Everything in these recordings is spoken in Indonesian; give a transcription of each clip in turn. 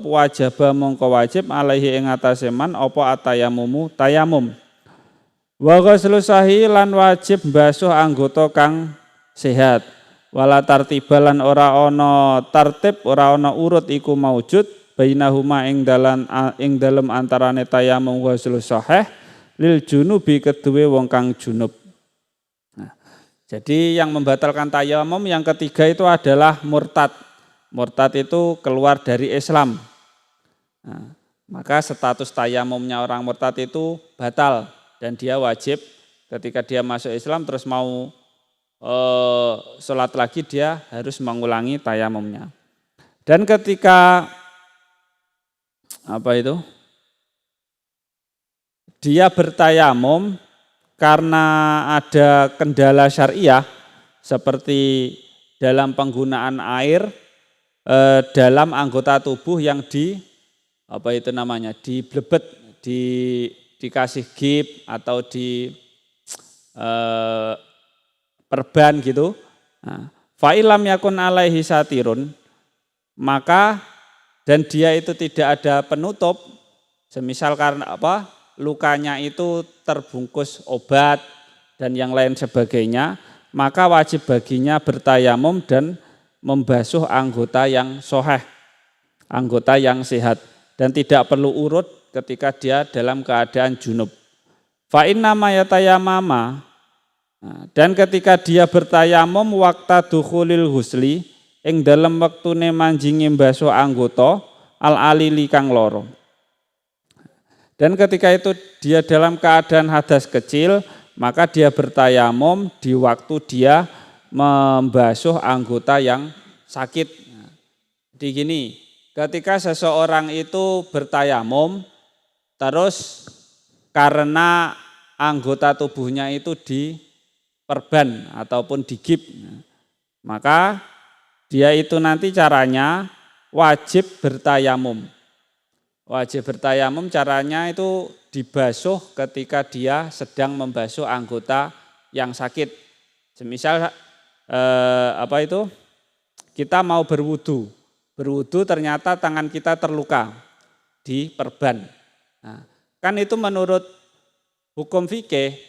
wajaba mongko wajib alaihi ing atase man apa atayamumu tayamum. Wa ghuslu sahih lan wajib mbasuh anggota kang sehat. Wala tartibalan ora ana tartib ora ana urut iku maujud bainahuma ing dalem antarane tayamum wa ghuslu sahih lil junubi keduwe wong kang junub. Nah, jadi yang membatalkan tayamum yang ketiga itu adalah murtad. Murtad itu keluar dari Islam. Nah, maka status tayamumnya orang murtad itu batal dan dia wajib ketika dia masuk Islam terus mau sholat lagi dia harus mengulangi tayamumnya. Dan ketika dia bertayamum karena ada kendala syariah seperti dalam penggunaan air dalam anggota tubuh yang diblebet, dikasih gip atau di perban gitu. Nah, fa'ilam yakun alaihi satirun, maka dan dia itu tidak ada penutup, semisal karena lukanya itu terbungkus obat dan yang lain sebagainya, maka wajib baginya bertayamum dan membasuh anggota yang soheh, anggota yang sehat, dan tidak perlu urut ketika dia dalam keadaan junub. Fa inna ma yatayamama, dan ketika dia bertayamum waktu dukhulil husli ing dalam wektune manjingi mbasuh anggota al alili kang loro. Dan ketika itu dia dalam keadaan hadas kecil, maka dia bertayamum di waktu dia membasuh anggota yang sakit. Jadi gini, ketika seseorang itu bertayamum, terus karena anggota tubuhnya itu diperban ataupun digip, maka dia itu nanti caranya wajib bertayamum. Wajib bertayamum caranya itu dibasuh ketika dia sedang membasuh anggota yang sakit. Semisal kita mau berwudu ternyata tangan kita terluka diperban. Nah, kan itu menurut hukum fikih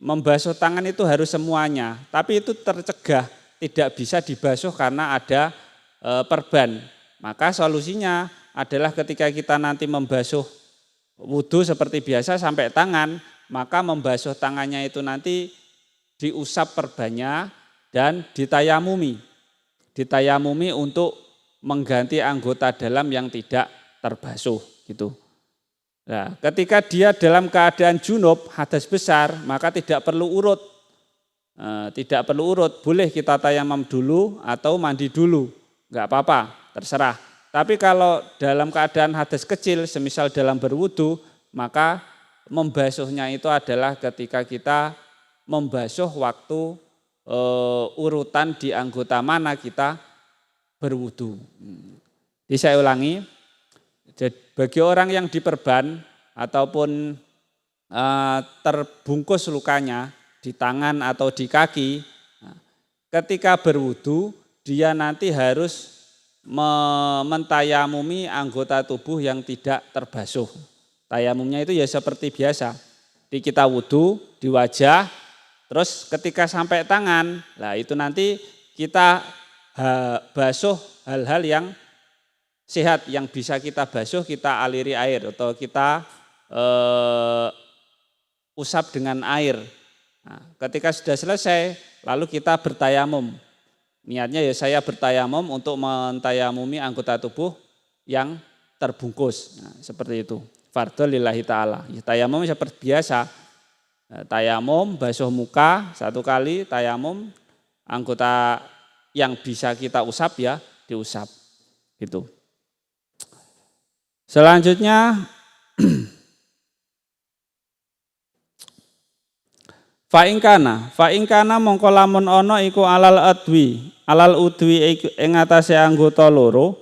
membasuh tangan itu harus semuanya, tapi itu tercegah, tidak bisa dibasuh karena ada perban. Maka solusinya adalah ketika kita nanti membasuh wudu seperti biasa sampai tangan, maka membasuh tangannya itu nanti diusap perbannya dan ditayamumi untuk mengganti anggota dalam yang tidak terbasuh gitu. Nah, ketika dia dalam keadaan junub hadas besar, maka tidak perlu urut. Boleh kita tayamum dulu atau mandi dulu, enggak apa-apa, terserah. Tapi kalau dalam keadaan hadas kecil, semisal dalam berwudu, maka membasuhnya itu adalah ketika kita membasuh waktu urutan di anggota mana kita berwudu. Jadi saya ulangi, bagi orang yang diperban ataupun terbungkus lukanya di tangan atau di kaki, ketika berwudu dia nanti harus mentayamumi anggota tubuh yang tidak terbasuh. Tayamumnya itu ya seperti biasa. Di kita wudu di wajah, terus ketika sampai tangan, nah itu nanti kita basuh hal-hal yang sehat, yang bisa kita basuh, kita aliri air atau kita usap dengan air. Nah, ketika sudah selesai, lalu kita bertayamum. Niatnya ya saya bertayamum untuk mentayamumi anggota tubuh yang terbungkus. Nah, seperti itu. Fardhu lillahi ta'ala. Ya, tayamum seperti biasa. Tayamum, basuh muka 1 kali, tayamum, anggota yang bisa kita usap ya diusap. Gitu. Selanjutnya Fa'ingkana mongko lamun ana iku alal udwi ing atase anggota loro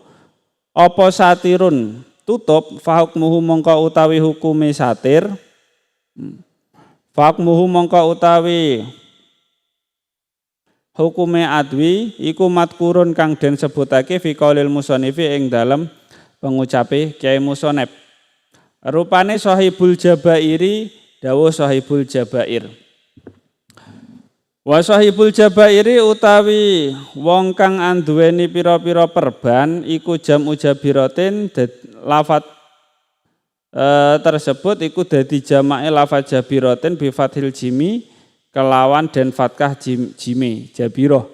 apa satirun tutup fahukmuhu mongko utawi hukume satir hukume adwi iku matkurun kang den sebutake fi qaulil musannifi ing dalem pengucape Kyai Musonep. Rupane Shahibul Jabairi dawuh Shahibul Jabair. Wa Shahibul Jabairi utawi wong kang anduweni pira-pira perban iku jamu jabiratin lafat tersebut iku dadi jamake lafat jabiratin bi fathil jimi kelawan den fathah jime jabiroh.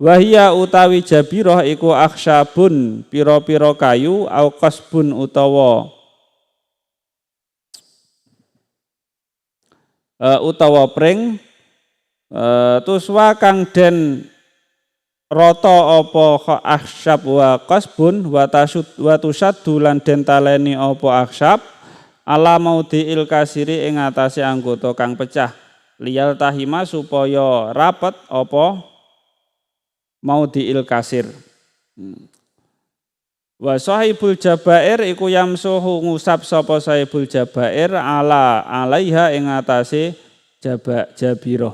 Wahia utawi jabiroh iku akhsyabun pira-pira kayu au qasbun utawa pring tuswa kang den rata apa akhsyab wa qasbun wa tusaddu lan den taleni apa akhsyab ala maudhi'il kasiri ing atase anggota kang pecah liyal tahima supaya rapet apa maudhi'il kasir. Wa Shahibul Jabair iku yamsuhu ngusap sapa Shahibul Jabair alaiha ing atase jabirah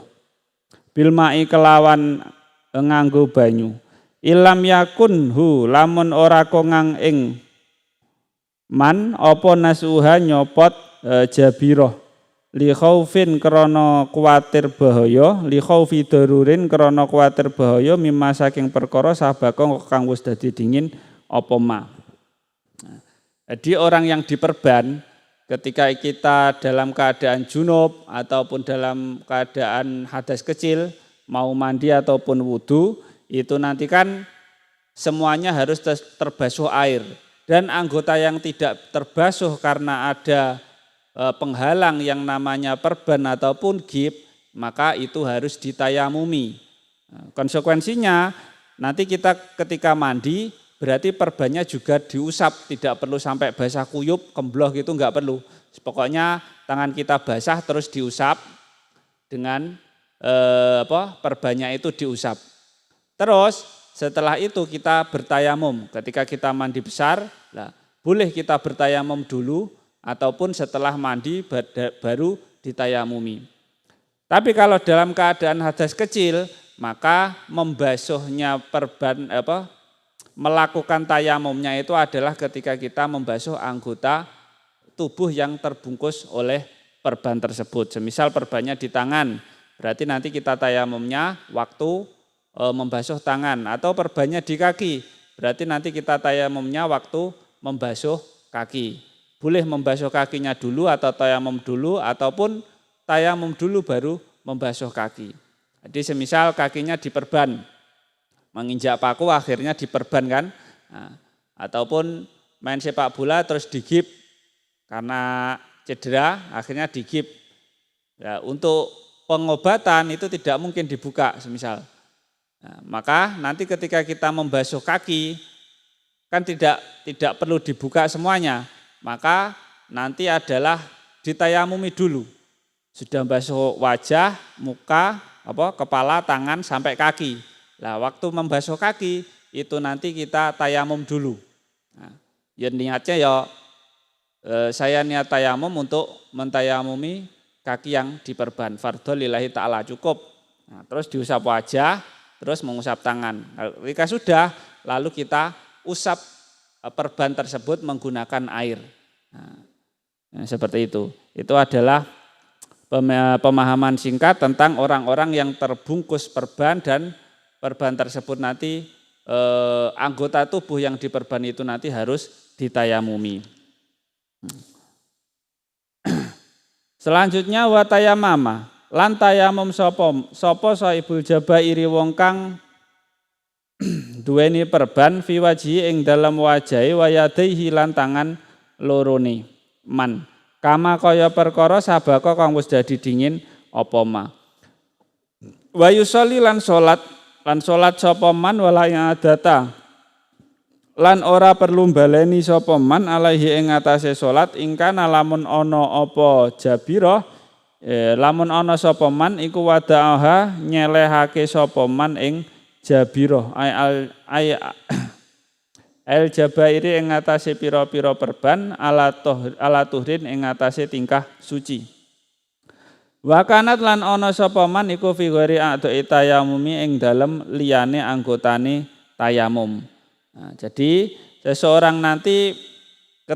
bil ma'i kelawan nganggo banyu. Ilam yakun hu lamun ora kongang ing man apa nasuha nyopot jabirah li khaufin krana kuwatir bahaya li khaufi darurin krana kuwatir bahaya mimma saking perkara sabaka kang wis dadi dingin apa ma. Jadi orang yang diperban ketika kita dalam keadaan junub ataupun dalam keadaan hadas kecil mau mandi ataupun wudu itu nanti kan semuanya harus terbasuh air dan anggota yang tidak terbasuh karena ada penghalang yang namanya perban ataupun gib, maka itu harus ditayamumi. Konsekuensinya nanti kita ketika mandi berarti perbannya juga diusap, tidak perlu sampai basah kuyup, kembloh gitu enggak perlu. Pokoknya tangan kita basah terus diusap dengan perbannya itu diusap. Terus setelah itu kita bertayamum. Ketika kita mandi besar, boleh kita bertayamum dulu ataupun setelah mandi baru ditayamumi. Tapi kalau dalam keadaan hadas kecil, maka membasuhnya perban melakukan tayamumnya itu adalah ketika kita membasuh anggota tubuh yang terbungkus oleh perban tersebut. Semisal perbannya di tangan, berarti nanti kita tayamumnya waktu membasuh tangan, atau perbannya di kaki, berarti nanti kita tayamumnya waktu membasuh kaki. Boleh membasuh kakinya dulu atau tayamum dulu, ataupun tayamum dulu baru membasuh kaki. Jadi semisal kakinya diperban, menginjak paku akhirnya diperban kan, ataupun main sepak bola terus digip karena cedera akhirnya digip. Ya, untuk pengobatan itu tidak mungkin dibuka semisal. Maka nanti ketika kita membasuh kaki kan tidak perlu dibuka semuanya. Maka nanti adalah ditayamumi dulu. Sudah basuh wajah, muka, kepala, tangan sampai kaki. Nah, waktu membasuh kaki itu nanti kita tayamum dulu. Ya niatnya saya niat tayamum untuk mentayamumi kaki yang diperban. Fardhu lillahi ta'ala cukup. Nah, terus diusap wajah, terus mengusap tangan. Ketika sudah, lalu kita usap perban tersebut menggunakan air. Nah, seperti itu. Itu adalah pemahaman singkat tentang orang-orang yang terbungkus perban dan perban tersebut nanti anggota tubuh yang diperban itu nanti harus ditayamumi. Selanjutnya watayamama lan tayamum sapa Shahibul Jabairi wong kang duweni perban fi wajhi ing dalam wajahe wa yadaihi lan tangan lorone man kama kaya perkara sabaka kang wis dadi dingin apa ma wa yusolli lan salat sapa man wala adata lan ora perlu baleni sapa man alaihi ing atase salat ingkana lamun ana apa jabirah lamun ana sapa man iku wadaaha nyelehake sapa man ing jabirah al jabairi ing atase pira-pira perban ala tuhrin ing atase tingkah suci. Wa kanat lan ana sapa man iku fi ghairi a'dha'i tayamumi ing dalem liyane anggotane tayamum. Nah, jadi seseorang nanti